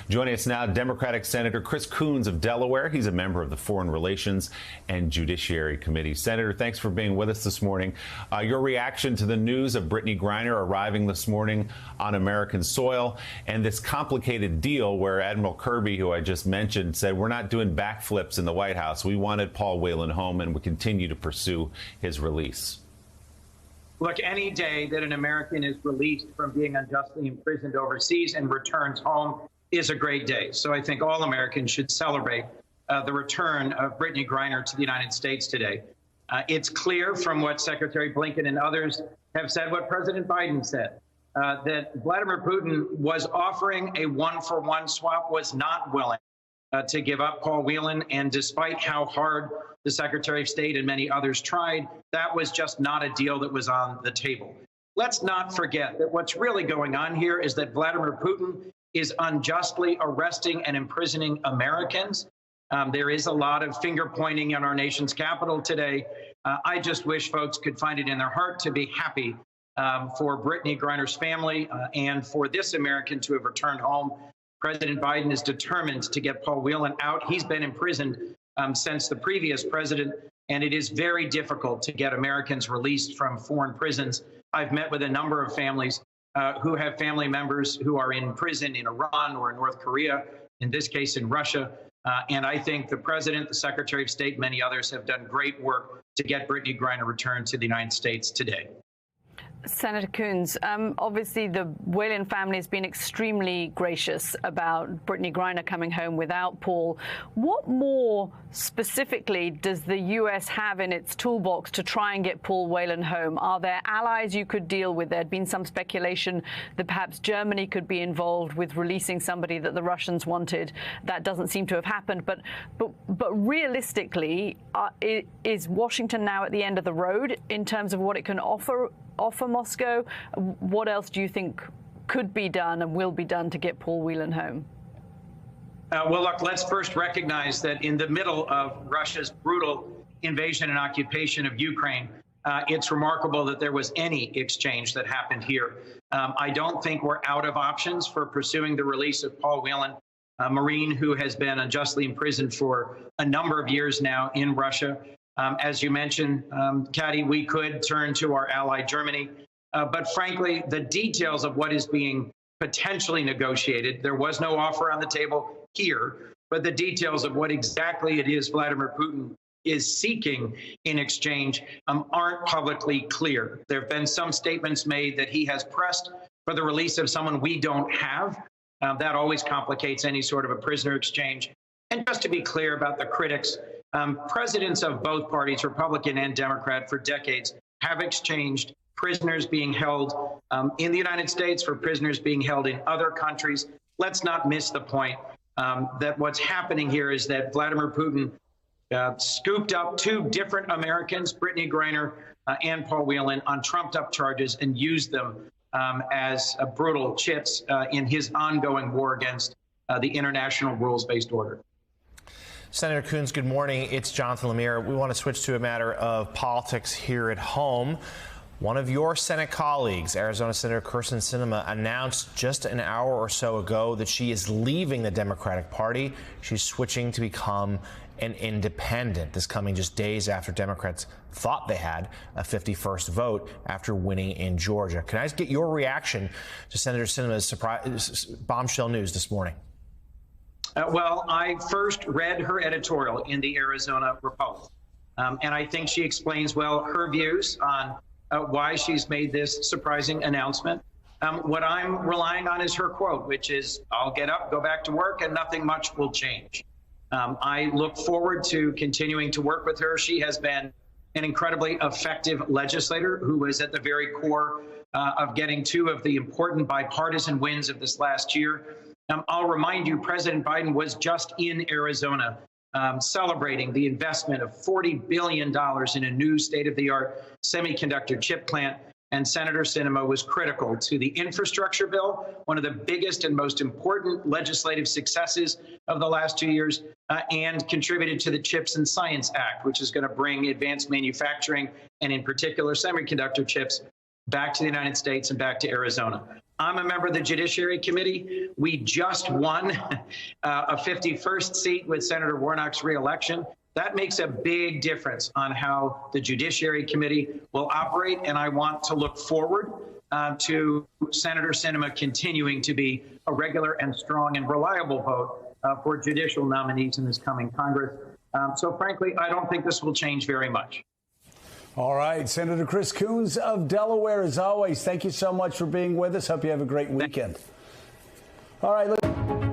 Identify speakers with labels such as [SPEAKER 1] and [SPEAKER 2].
[SPEAKER 1] Joining us now, Democratic Senator Chris Coons of Delaware. He's a member of the Foreign Relations and Judiciary Committee. Senator, thanks for being with us this morning. Your reaction to the news of Brittney Griner arriving this morning on American soil and this complicated deal where Admiral Kirby, who I just mentioned, said we're not doing backflips in the White House. We wanted Paul Whelan home and we continue to pursue his release.
[SPEAKER 2] Look, any day that an American is released from being unjustly imprisoned overseas and returns home is a great day. So I think all Americans should celebrate the return of Brittney Griner to the United States today. It's clear from what Secretary Blinken and others have said, what President Biden said, that Vladimir Putin was offering a one-for-one swap, was not willing to give up Paul Whelan. And despite how hard the Secretary of State and many others tried, that was just not a deal that was on the table. Let's not forget that what's really going on here is that Vladimir Putin is unjustly arresting and imprisoning Americans. There is a lot of finger pointing in our nation's capital today. I just wish folks could find it in their heart to be happy for Brittney Griner's family and for this American to have returned home. President Biden is determined to get Paul Whelan out. He's been imprisoned since the previous president, and it is very difficult to get Americans released from foreign prisons. I've met with a number of families who have family members who are in prison in Iran or in North Korea, in this case in Russia. And I think the president, the Secretary of State, many others have done great work to get Brittney Griner returned to the United States today.
[SPEAKER 3] Senator Coons, obviously the Whelan family has been extremely gracious about Brittney Griner coming home without Paul. What more specifically does the U.S. have in its toolbox to try and get Paul Whelan home? Are there allies you could deal with? There had been some speculation that perhaps Germany could be involved with releasing somebody that the Russians wanted. That doesn't seem to have happened. But realistically, is Washington now at the end of the road in terms of what it can offer Moscow? What else do you think could be done and will be done to get Paul Whelan home?
[SPEAKER 2] Well, look, let's first recognize that in the middle of Russia's brutal invasion and occupation of Ukraine, it's remarkable that there was any exchange that happened here. I don't think we're out of options for pursuing the release of Paul Whelan, a Marine who has been unjustly imprisoned for a number of years now in Russia. As you mentioned, Caddy, we could turn to our ally Germany. But frankly, the details of what is being potentially negotiated, there was no offer on the table here, but the details of what exactly it is Vladimir Putin is seeking in exchange aren't publicly clear. There have been some statements made that he has pressed for the release of someone we don't have. That always complicates any sort of a prisoner exchange. And just to be clear about the critics, presidents of both parties, Republican and Democrat, for decades have exchanged prisoners being held in the United States for prisoners being held in other countries. Let's not miss the point that what's happening here is that Vladimir Putin scooped up two different Americans, Brittney Griner and Paul Whelan, on trumped-up charges and used them as brutal chips in his ongoing war against the international rules-based order.
[SPEAKER 4] Senator Coons, good morning. It's Jonathan Lemire. We want to switch to a matter of politics here at home. One of your Senate colleagues, Arizona Senator Kyrsten Sinema, announced just an hour or so ago that she is leaving the Democratic Party. She's switching to become an independent. This coming just days after Democrats thought they had a 51st vote after winning in Georgia. Can I just get your reaction to Senator Sinema's surprise bombshell news this morning?
[SPEAKER 2] Well, I first read her editorial in the Arizona Republic, and I think she explains well her views on why she's made this surprising announcement. What I'm relying on is her quote, which is, "I'll get up, go back to work, and nothing much will change." I look forward to continuing to work with her. She has been an incredibly effective legislator who was at the very core of getting two of the important bipartisan wins of this last year. I'll remind you, President Biden was just in Arizona celebrating the investment of $40 billion in a new state-of-the-art semiconductor chip plant. And Senator Sinema was critical to the infrastructure bill, one of the biggest and most important legislative successes of the last 2 years, and contributed to the CHIPS and Science Act, which is going to bring advanced manufacturing and in particular semiconductor chips back to the United States and back to Arizona. I'm a member of the Judiciary Committee. We just won a 51st seat with Senator Warnock's reelection. That makes a big difference on how the Judiciary Committee will operate, and I want to look forward to Senator Sinema continuing to be a regular and strong and reliable vote for judicial nominees in this coming Congress. So frankly, I don't think this will change very much.
[SPEAKER 5] All right, Senator Chris Coons of Delaware, as always, thank you so much for being with us. Hope you have a great weekend. All right, look.